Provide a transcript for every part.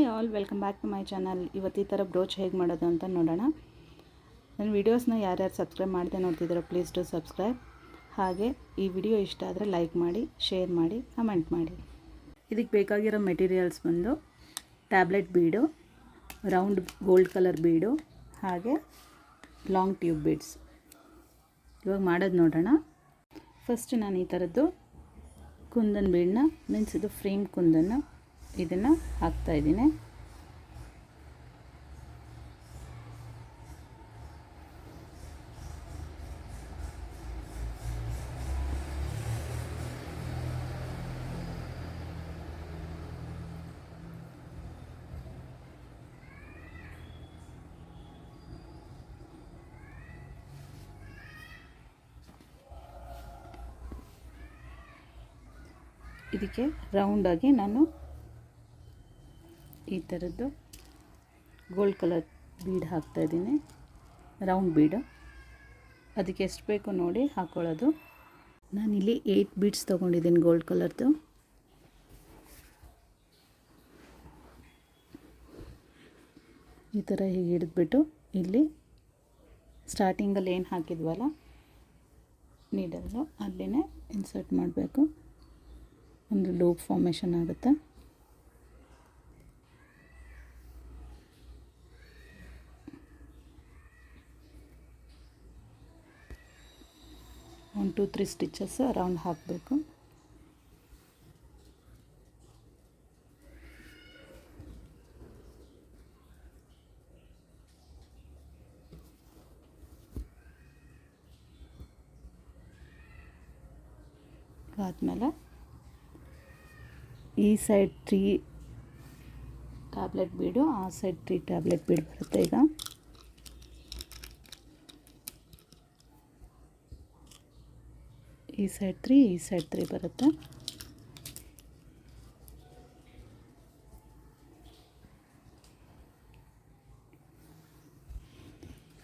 Hi all, welcome back to my channel. ಇವತ್ತು ಈ ಥರ ಬ್ರೋಚ್ ಹೇಗೆ ಮಾಡೋದು ಅಂತ ನೋಡೋಣ. ನನ್ನ ವೀಡಿಯೋಸ್ನ ಯಾರ್ಯಾರು ಸಬ್ಸ್ಕ್ರೈಬ್ ಮಾಡದೆ ನೋಡ್ತಿದ್ದೀರೋ ಪ್ಲೀಸ್ ಟು ಸಬ್ಸ್ಕ್ರೈಬ್. ಹಾಗೆ ಈ ವಿಡಿಯೋ ಇಷ್ಟ ಆದರೆ ಲೈಕ್ ಮಾಡಿ, ಶೇರ್ ಮಾಡಿ, ಕಮೆಂಟ್ ಮಾಡಿ. ಇದಕ್ಕೆ ಬೇಕಾಗಿರೋ ಮೆಟೀರಿಯಲ್ಸ್ ಬಂದು ಟ್ಯಾಬ್ಲೆಟ್ ಬೀಡು, ರೌಂಡ್ ಗೋಲ್ಡ್ ಕಲರ್ ಬೀಡು, ಹಾಗೆ ಲಾಂಗ್ ಟ್ಯೂಬ್ ಬೀಡ್ಸ್. ಇವಾಗ ಮಾಡೋದು ನೋಡೋಣ. ಫಸ್ಟ್ ನಾನು ಈ ಥರದ್ದು ಕುಂದನ್ ಬೀಡನ್ನ, ಮೀನ್ಸ್ ಇದು ಫ್ರೇಮ್ ಕುಂದನ್ನು, ಇದನ್ನು ಹಾಕ್ತಾಯಿದ್ದೀನಿ. ಇದಕ್ಕೆ ರೌಂಡಾಗಿ ನಾನು ಈ ಥರದ್ದು ಗೋಲ್ಡ್ ಕಲರ್ ಬೀಡ್ ಹಾಕ್ತಾಯಿದ್ದೀನಿ, ರೌಂಡ್ ಬೀಡು. ಅದಕ್ಕೆ ಎಷ್ಟು ಬೇಕೋ ನೋಡಿ ಹಾಕ್ಕೊಳ್ಳೋದು. ನಾನಿಲ್ಲಿ 8 ಬೀಡ್ಸ್ ತೊಗೊಂಡಿದ್ದೀನಿ ಗೋಲ್ಡ್ ಕಲರ್ದು. ಈ ಥರ ಹೀಗೆ ಹಿಡಿದ್ಬಿಟ್ಟು ಇಲ್ಲಿ ಸ್ಟಾರ್ಟಿಂಗಲ್ಲಿ ಏನು ಹಾಕಿದ್ವಲ್ಲ ನೀಡಲ್ಲು, ಅಲ್ಲೇ ಇನ್ಸರ್ಟ್ ಮಾಡಬೇಕು. ಒಂದು ಲೂಪ್ ಫಾರ್ಮೇಷನ್ ಆಗುತ್ತೆ. ಒಂದು 2-3 ಸ್ಟಿಚಸ್ ಅರೌಂಡ್ ಹಾಕಬೇಕು. ಆದಮೇಲೆ ಈ ಸೈಡ್ 3 ಟ್ಯಾಬ್ಲೆಟ್ ಬೀಡು, ಆ ಸೈಡ್ 3 ಟ್ಯಾಬ್ಲೆಟ್ ಬೀಡು ಬರುತ್ತೆ. ಈಗ ಈ ಸೈಡ್ 3, ಈ ಸೈಡ್ 3 ಬರುತ್ತೆ.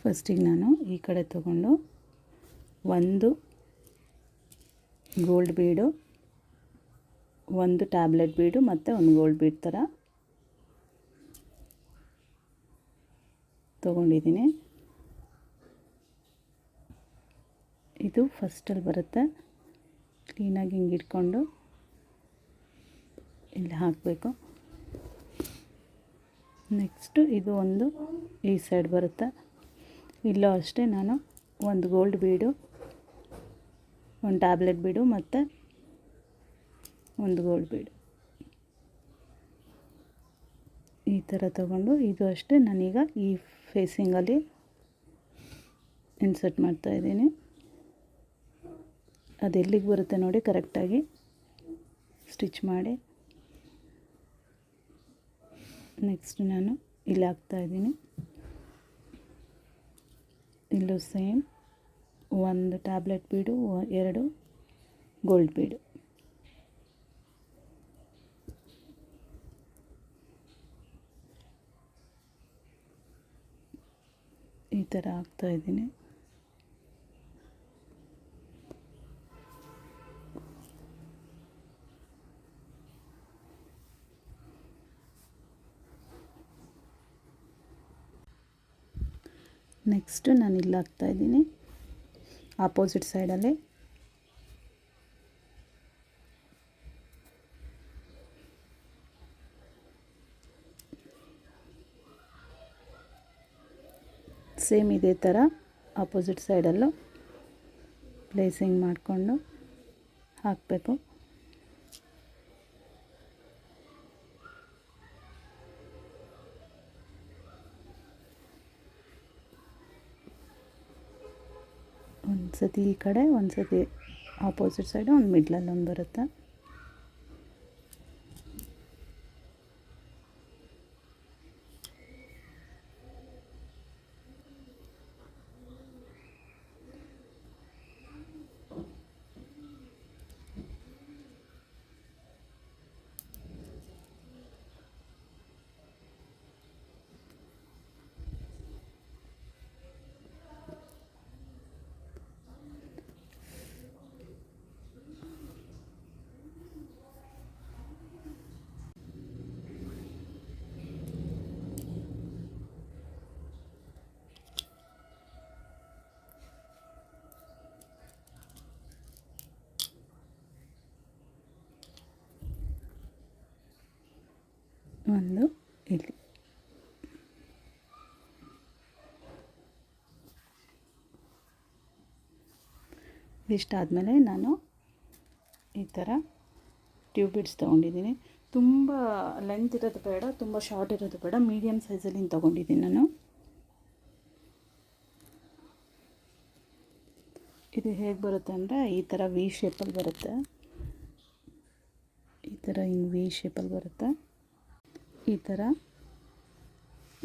ಫಸ್ಟಿಗೆ ನಾನು ಈ ಕಡೆ ತಗೊಂಡು ಒಂದು ಗೋಲ್ಡ್ ಬೀಡು, ಒಂದು ಟ್ಯಾಬ್ಲೆಟ್ ಬೀಡು ಮತ್ತು ಒಂದು ಗೋಲ್ಡ್ ಬೀಡ್ ಥರ ತೊಗೊಂಡಿದ್ದೀನಿ. ಇದು ಫಸ್ಟಲ್ಲಿ ಬರುತ್ತೆ. ಕ್ಲೀನಾಗಿ ಹಿಂಗೆ ಇಟ್ಕೊಂಡು ಇಲ್ಲಿ ಹಾಕಬೇಕು. ನೆಕ್ಸ್ಟು ಇದು ಒಂದು ಈ ಸೈಡ್ ಬರುತ್ತೆ. ಇಲ್ಲೂ ಅಷ್ಟೇ ನಾನು ಒಂದು ಗೋಲ್ಡ್ ಬೀಡು, ಒಂದು ಟ್ಯಾಬ್ಲೆಟ್ ಬೀಡು ಮತ್ತು ಒಂದು ಗೋಲ್ಡ್ ಬೀಡು ಈ ಥರ ತಗೊಂಡು, ಇದು ಅಷ್ಟೇ ನಾನೀಗ ಈ ಫೇಸಿಂಗಲ್ಲಿ ಇನ್ಸರ್ಟ್ ಮಾಡ್ತಾಯಿದ್ದೀನಿ. ಅದು ಎಲ್ಲಿಗೆ ಬರುತ್ತೆ ನೋಡಿ ಕರೆಕ್ಟಾಗಿ ಸ್ಟಿಚ್ ಮಾಡಿ. ನೆಕ್ಸ್ಟ್ ನಾನು ಇಲ್ಲಿ ಹಾಕ್ತಾಯಿದ್ದೀನಿ. ಇಲ್ಲೂ ಸೇಮ್ ಒಂದು ಟ್ಯಾಬ್ಲೆಟ್ ಬೀಡು, 2 ಗೋಲ್ಡ್ ಬೀಡು. ಈ ಥರ ಹಾಕ್ತಾಯಿದ್ದೀನಿ. ನೆಕ್ಸ್ಟ್ ನಾನು ಇಲ್ಲಿ ಹಾಕ್ತಾಯಿದ್ದೀನಿ ಆಪೋಸಿಟ್ ಸೈಡಲ್ಲಿ. ಸೇಮ್ ಇದೇ ಥರ ಆಪೋಸಿಟ್ ಸೈಡಲ್ಲೂ ಪ್ಲೇಸಿಂಗ್ ಮಾಡಿಕೊಂಡು ಹಾಕಬೇಕು. ಒಂದು ಸತಿ ಈ ಕಡೆ, ಒಂದು ಸತಿ ಆಪೋಸಿಟ್ ಸೈಡು, ಒಂದು ಮಿಡ್ಲಲ್ಲಿ ಒಂದು ಬರುತ್ತೆ. ಒಂದು ಇಲ್ಲಿ. ಇಷ್ಟಾದಮೇಲೆ ನಾನು ಈ ಥರ ಟ್ಯೂಬ್ ಬಿಡ್ಸ್ ತೊಗೊಂಡಿದ್ದೀನಿ. ತುಂಬ ಲೆಂತ್ ಇರೋದು ಬೇಡ, ತುಂಬ ಶಾರ್ಟ್ ಇರೋದು ಬೇಡ, ಮೀಡಿಯಮ್ ಸೈಜಲ್ಲಿ ತೊಗೊಂಡಿದ್ದೀನಿ ನಾನು. ಇದು ಹೇಗೆ ಬರುತ್ತೆ ಅಂದರೆ ಈ ಥರ ವಿ ಶೇಪಲ್ಲಿ ಬರುತ್ತೆ. ಈ ಥರ ಹಿಂಗೆ ವಿ ಶೇಪಲ್ಲಿ ಬರುತ್ತೆ. ಈ ಥರ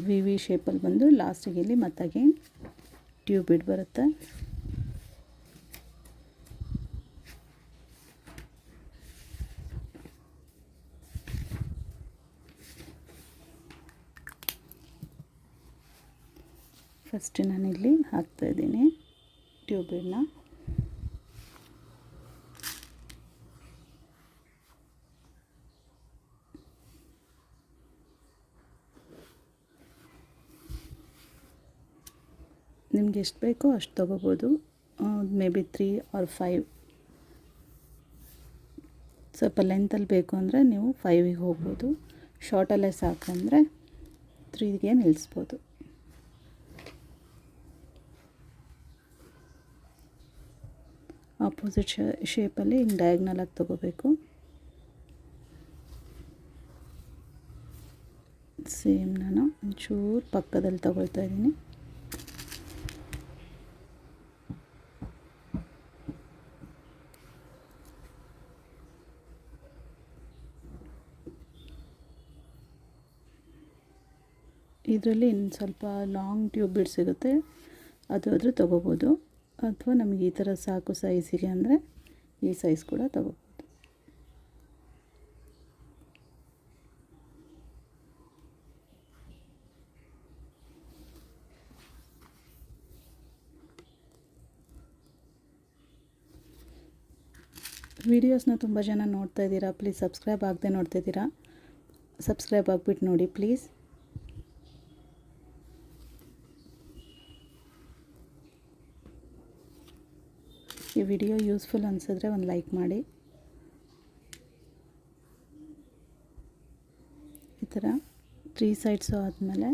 ವಿ ಶೇಪಲ್ಲಿ ಬಂದು ಲಾಸ್ಟಿಗೆ ಇಲ್ಲಿ ಮತ್ತಾಗಿ ಟ್ಯೂಬ್ ಬಿಡ್ ಬರುತ್ತೆ. ಫಸ್ಟ್ ನಾನಿಲ್ಲಿ ಹಾಕ್ತಾಯಿದ್ದೀನಿ ಟ್ಯೂಬ್ ಬಿಡ್ನ. ನಿಮ್ಗೆ ಎಷ್ಟು ಬೇಕೋ ಅಷ್ಟು ತೊಗೋಬೋದು. May be 3 or 5. ಸ್ವಲ್ಪ ಲೆಂತಲ್ಲಿ ಬೇಕು ಅಂದರೆ ನೀವು 5ಗೆ ಹೋಗ್ಬೋದು. ಶಾರ್ಟಲ್ಲೇ ಸಾಕಂದರೆ 3ಗೆ ನಿಲ್ಲಿಸ್ಬೋದು. ಆಪೋಸಿಟ್ ಶೇಪಲ್ಲಿ ಹಿಂಗೆ ಡಯಾಗ್ನಲಾಗಿ ತೊಗೋಬೇಕು. ಸೇಮ್ ನಾನು ಒಂಚೂರು ಪಕ್ಕದಲ್ಲಿ ತೊಗೊಳ್ತಾ ಇದ್ದೀನಿ. ಇದರಲ್ಲಿ ಇನ್ನು ಸ್ವಲ್ಪ ಲಾಂಗ್ ಟ್ಯೂಬ್ ಬಿಡ್ ಸಿಗುತ್ತೆ, ಅದು ಆದರೂ ತೊಗೋಬೋದು. ಅಥವಾ ನಮಗೆ ಈ ಥರ ಸಾಕು ಸೈಜಿಗೆ ಅಂದರೆ ಈ ಸೈಜ್ ಕೂಡ ತೊಗೋಬೋದು. ವೀಡಿಯೋಸ್ನ ತುಂಬ ಜನ ನೋಡ್ತಾ ಇದ್ದೀರಾ, ಪ್ಲೀಸ್ ಸಬ್ಸ್ಕ್ರೈಬ್ ಆಗದೆ ನೋಡ್ತಾ ಇದ್ದೀರಾ. ಸಬ್ಸ್ಕ್ರೈಬ್ ಆಗಿಬಿಟ್ಟು ನೋಡಿ ಪ್ಲೀಸ್. ಈ ವಿಡಿಯೋ ಯೂಸ್ಫುಲ್ ಅನಿಸಿದ್ರೆ ಒಂದು ಲೈಕ್ ಮಾಡಿ. ಈ ಥರ 3 ಸೈಡ್ಸು ಆದಮೇಲೆ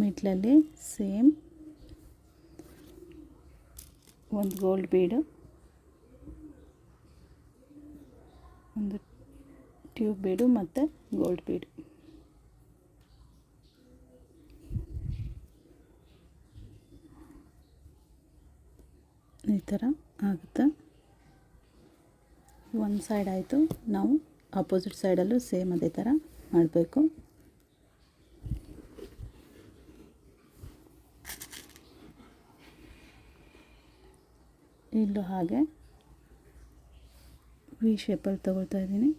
ಮಿಡ್ಲಲ್ಲಿ ಸೇಮ್ ಒಂದು ಗೋಲ್ಡ್ ಬೀಡು, ಒಂದು ಟ್ಯೂಬ್ ಬೀಡು ಮತ್ತು ಗೋಲ್ಡ್ ಬೀಡು. ಈ ಥರ ಆಗುತ್ತೆ. ಒಂದು ಸೈಡ್ ಆಯಿತು. ನಾವು ಆಪೋಸಿಟ್ ಸೈಡಲ್ಲೂ ಸೇಮ್ ಅದೇ ಥರ ಮಾಡಬೇಕು. ಇಲ್ಲೂ ಹಾಗೆ ವಿ ಶೇಪಲ್ಲಿ ತಗೊಳ್ತಾ ಇದ್ದೀನಿ.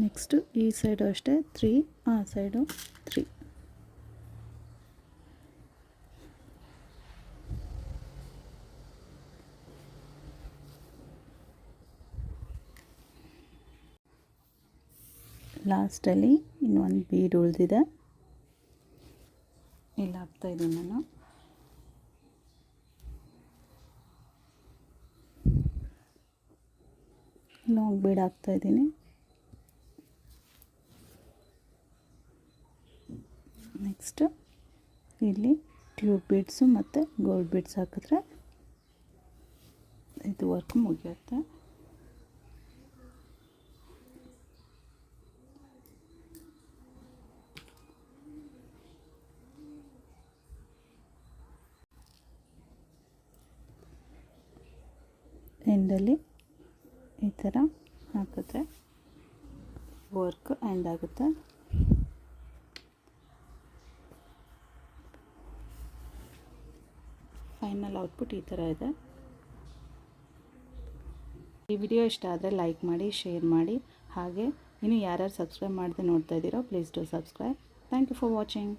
ನೆಕ್ಸ್ಟು ಈ ಸೈಡು ಅಷ್ಟೇ 3, ಆ ಸೈಡು 3. ಲಾಸ್ಟಲ್ಲಿ ಇನ್ನೊಂದು ಬೀಡ್ ಉಳಿದಿದೆ, ಇಲ್ಲಿ ಹಾಕ್ತಾಯಿದ್ದೀನಿ ನಾನು. ಲಾಂಗ್ ಬೀಡ್ ಹಾಕ್ತಾಯಿದ್ದೀನಿ. ನೆಕ್ಸ್ಟ್ ಇಲ್ಲಿ ಟ್ಯೂಬ್ ಬೀಡ್ಸು ಮತ್ತು ಗೋಲ್ಡ್ ಬೀಡ್ಸ್ ಹಾಕಿದ್ರೆ ಇದು ವರ್ಕ್ ಮುಗಿಯುತ್ತೆ. ಎಂಡಲ್ಲಿ ಈ ಥರ ಹಾಕಿದ್ರೆ ವರ್ಕ್ ಎಂಡ್ ಆಗುತ್ತೆ. ಫೈನಲ್ ಔಟ್ಪುಟ್ ಈ ಥರ ಇದೆ. ಈ ವಿಡಿಯೋ ಇಷ್ಟ ಆದರೆ ಲೈಕ್ ಮಾಡಿ, ಶೇರ್ ಮಾಡಿ. ಹಾಗೆ ಇನ್ನು ಯಾರ್ಯಾರು ಸಬ್ಸ್ಕ್ರೈಬ್ ಮಾಡದೆ ನೋಡ್ತಾ ಇದ್ದೀರೋ please do subscribe. Thank you for watching.